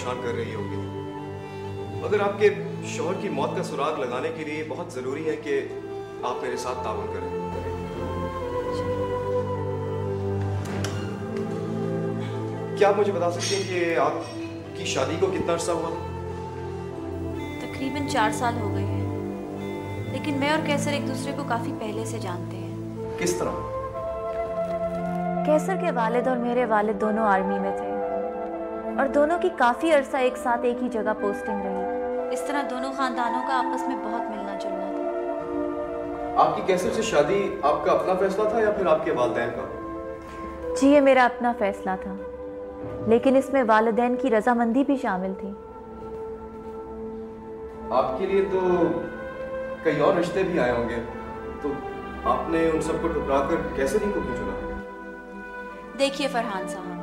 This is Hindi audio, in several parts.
परेशान कर रही होगी, मगर आपके शौहर की मौत का सुराग लगाने के लिए बहुत जरूरी है कि आप मेरे साथ ताउन करें। क्या आप मुझे बता सकते हैं कि आपकी शादी को कितना अर्सा हुआ? तकरीबन 4 साल हो गए हैं, लेकिन मैं और कैसर एक दूसरे को काफी पहले से जानते हैं। किस तरह? कैसर के वालिद और मेरे वालिद दोनों आर्मी में थे और दोनों की काफी अरसा एक साथ एक ही जगह पोस्टिंग रही। इस तरह दोनों खानदानों का आपस में बहुत मिलना जुलना था। आपकी कैसर से शादी आपका अपना फैसला था या फिर आपके वालिदैन का? जी, ये मेरा अपना फैसला था, लेकिन इसमें वालिदैन की रजामंदी भी शामिल थी। आपके लिए तो कई और रिश्ते भी आए होंगे, तो आपने उन सबको ठुकराकर कैसे नहीं को क्यों चुना? देखिए फरहान साहब,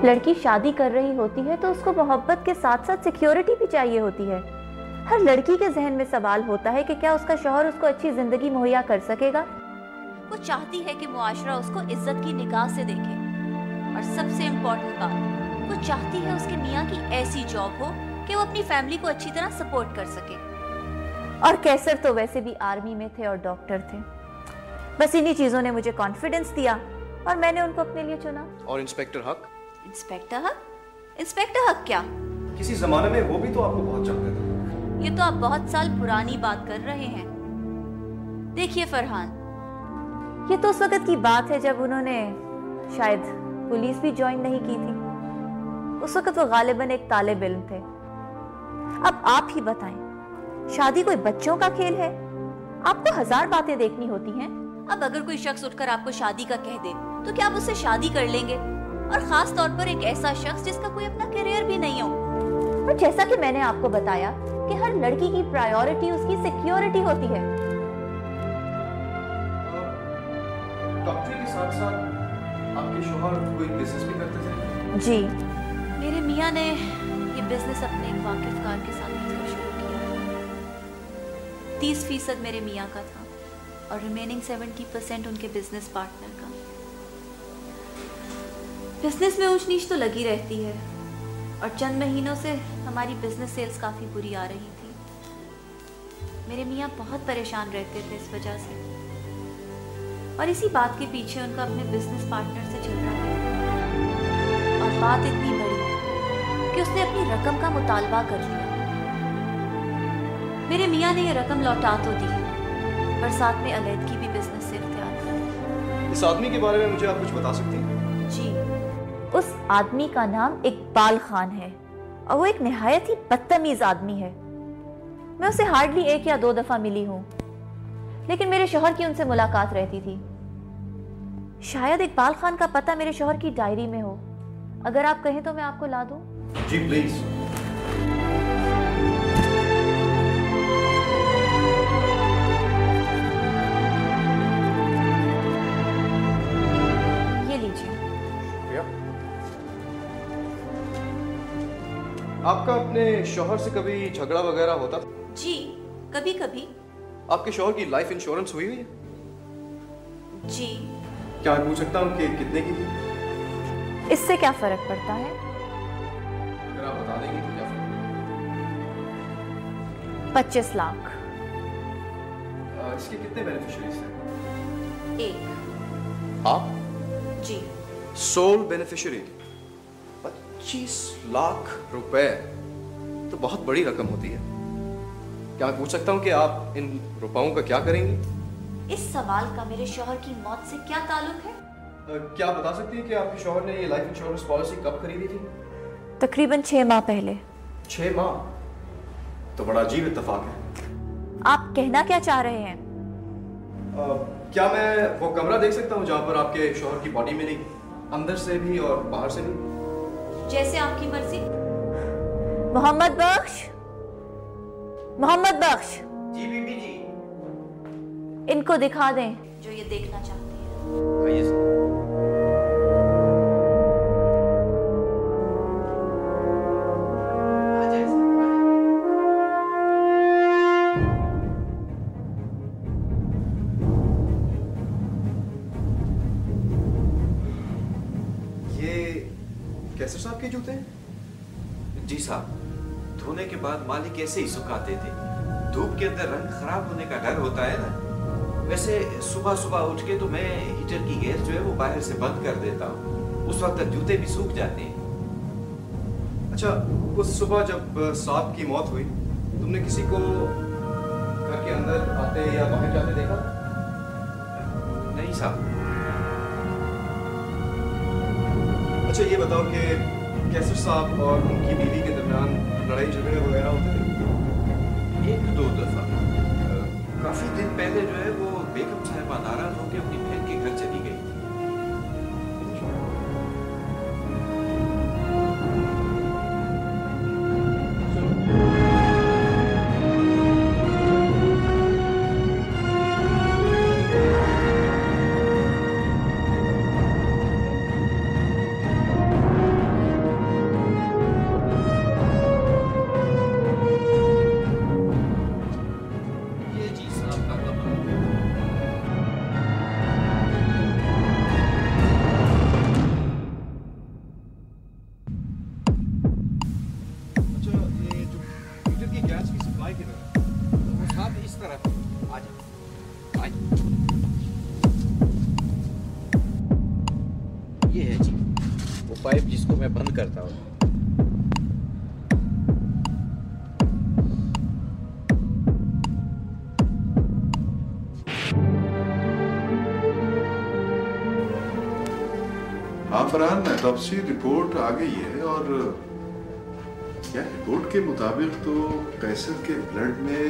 लड़की शादी कर रही होती है तो उसको मोहब्बत के साथ साथ सिक्योरिटी भी चाहिए होती है। हर लड़की के जहन में सवाल होता है कि क्या उसका शौहर उसको अच्छी जिंदगी मुहैया कर सकेगा। वो चाहती है कि मुआशरा उसको इज्जत की निगाह से देखे, और सबसे इम्पोर्टेंट बात, वो चाहती है उसके मियाँ की ऐसी जॉब हो कि वो अपनी फैमिली को अच्छी तरह सपोर्ट कर सके। और कैसर तो वैसे भी आर्मी में थे और डॉक्टर थे। बस इन्हीं चीजों ने मुझे कॉन्फिडेंस दिया और मैंने उनको अपने लिए चुना। और इंस्पेक्टर हक? इंस्पेक्टर हक? इंस्पेक्टर हक क्या? किसी जमाने में वो भी तो आपको बहुत चाहते थे। ये तो आप बहुत साल पुरानी बात कर रहे हैं। देखिए फरहान, ये तो उस वक्त की बात है जब उन्होंने शायद पुलिस भी ज्वाइन नहीं की थी। उस वक्त वो गालिबन एक तालिब इल्म थे। अब आप ही बताएं, शादी कोई बच्चों का खेल है? आपको 1000 बातें देखनी होती हैं। अब अगर कोई शख्स उठकर आपको शादी का कह दे तो क्या आप उससे शादी कर लेंगे? और खास तौर पर एक ऐसा शख्स जिसका कोई अपना करियर भी नहीं हो। और जैसा कि मैंने आपको बताया कि हर लड़की की प्रायोरिटी उसकी सिक्योरिटी होती है। डॉक्टरी के साथ साथ आपके शौहर कोई बिजनेस भी करते थे? जी, मेरे मियाँ ने ये बिजनेस अपने एक वाकिफकार के साथ मिलकर शुरू किया। 30% मेरे मियाँ का था और रिमेनिंग 70% उनके बिजनेस पार्टनर का। बिजनेस में ऊंच नीच तो लगी रहती है, और चंद महीनों से हमारी बिजनेस सेल्स काफ़ी बुरी आ रही थी। मेरे मियाँ बहुत परेशान रहते थे इस वजह से, और इसी बात के पीछे उनका अपने बिजनेस पार्टनर से झगड़ा है। और बात इतनी बड़ी कि उसने अपनी रकम का मुतालबा कर लिया। मेरे मियाँ ने ये रकम लौटा तो दी, पर साथ में अलहदगी भी बिजनेस से इख्तियार कर। इस आदमी के बारे में मुझे आप कुछ बता सकती हैं? जी, उस आदमी का नाम इकबाल खान है और वो एक निहायत ही बदतमीज आदमी है। मैं उसे हार्डली 1 या 2 दफा मिली हूँ, लेकिन मेरे शौहर की उनसे मुलाकात रहती थी। शायद इकबाल खान का पता मेरे शौहर की डायरी में हो। अगर आप कहें तो मैं आपको ला दूं? जी प्लीज। ये लीजिए। आपका अपने शौहर से कभी झगड़ा वगैरह होता था? जी, कभी कभी। आपके शौहर की लाइफ इंश्योरेंस हुई हुई है? जी। क्या मैं पूछ सकता हूँ कि कितने की थी? इससे क्या फर्क पड़ता है? अगर आप बता देंगे तो क्या फर्क? 25 लाख। इसके कितने बेनिफिशियरीज थे? 1। आप? जी। Soul beneficiary. 25 लाख रुपए तो बहुत बड़ी रकम होती है। क्या मैं पूछ सकता हूँ कि आप इन रुपयों का क्या करेंगी? इस सवाल का मेरे शौहर की मौत से क्या ताल्लुक है? क्या आप बता सकती हैं कि आपके शौहर ने ये लाइफ इंश्योरेंस पॉलिसी कब खरीदी थी? तकरीबन 6 माह पहले। 6 माह? तो बड़ा अजीब इत्तेफाक है। आप कहना क्या चाह रहे हैं? क्या मैं वो कमरा देख सकता हूँ जहाँ पर आपके शौहर की बॉडी मिली, अंदर से भी और बाहर से भी? जैसे आपकी मर्जी। मोहम्मद बख्श, मोहम्मद बख्श। जी बीबी जी। इनको दिखा दें जो ये देखना चाहती है। आइए सर। ये कैसर साहब के जूते हैं? जी साहब, धोने के बाद मालिक ऐसे ही सुखाते थे। धूप के अंदर रंग खराब होने का डर होता है ना। वैसे सुबह सुबह उठ के तो मैं हीटर की गैस जो है वो बाहर से बंद कर देता हूँ, उस वक्त तक जूते भी सूख जाते हैं। अच्छा, उस सुबह जब साहब की मौत हुई, तुमने किसी को घर के अंदर आते या बाहर जाते देखा? नहीं साहब। अच्छा, ये बताओ कि कैसर साहब और उनकी बीवी के दरमियान लड़ाई झगड़े वगैरह होते थे? एक दो दफा। काफी दिन पहले जो है वो बेगम साहिबा नाराज होकर अपनी बहन के घर चली गई। ये है जी वो पाइप जिसको मैं बंद करता हूँ। हाँ फरहान, ऑटोप्सी रिपोर्ट आ गई है और क्या रिपोर्ट के मुताबिक तो कैसर के ब्लड में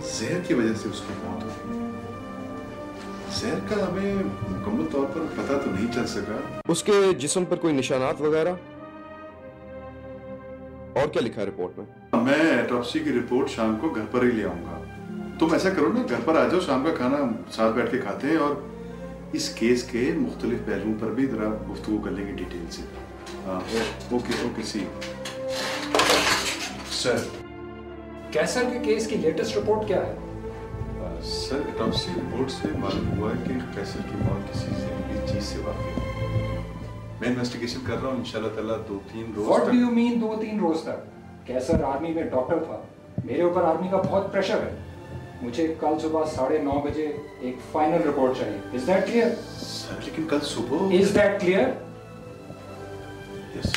जहर की वजह से उसकी मौत हुई। जहर का हमें मुकम्मल तौर पर पता तो नहीं चल सका। उसके जिस्म पर कोई निशानात वगैरह? और क्या लिखा है रिपोर्ट में? मैं ऑटोप्सी की रिपोर्ट शाम को घर पर ही ले आऊंगा। तुम ऐसा करो ना, घर पर आ जाओ, शाम का खाना साथ बैठ के खाते हैं और इस केस के मुख्तलिफ पहलुओं पर भी जरा गुफ्तगू कर लेंगे डिटेल से। हाँ, ओके सी सर। कैसर के केस की लेटेस्ट रिपोर्ट क्या है? सर, ऑटोप्सी रिपोर्ट से मालूम हुआ है कि कैसर की मौत किसी जहरीली चीज से वाक़ई हुई। मैं इन्वेस्टिगेशन कर रहा हूँ, इंशाल्लाह ताला 2-3 रोज। What do you mean 2-3 रोज तक? कैसर आर्मी में डॉक्टर था। मेरे ऊपर आर्मी का बहुत प्रेशर है। मुझे कल सुबह 9:30 बजे एक फाइनल रिपोर्ट चाहिए। Is that clear? सर, लेकिन कल सुबह। Is that clear? Yes.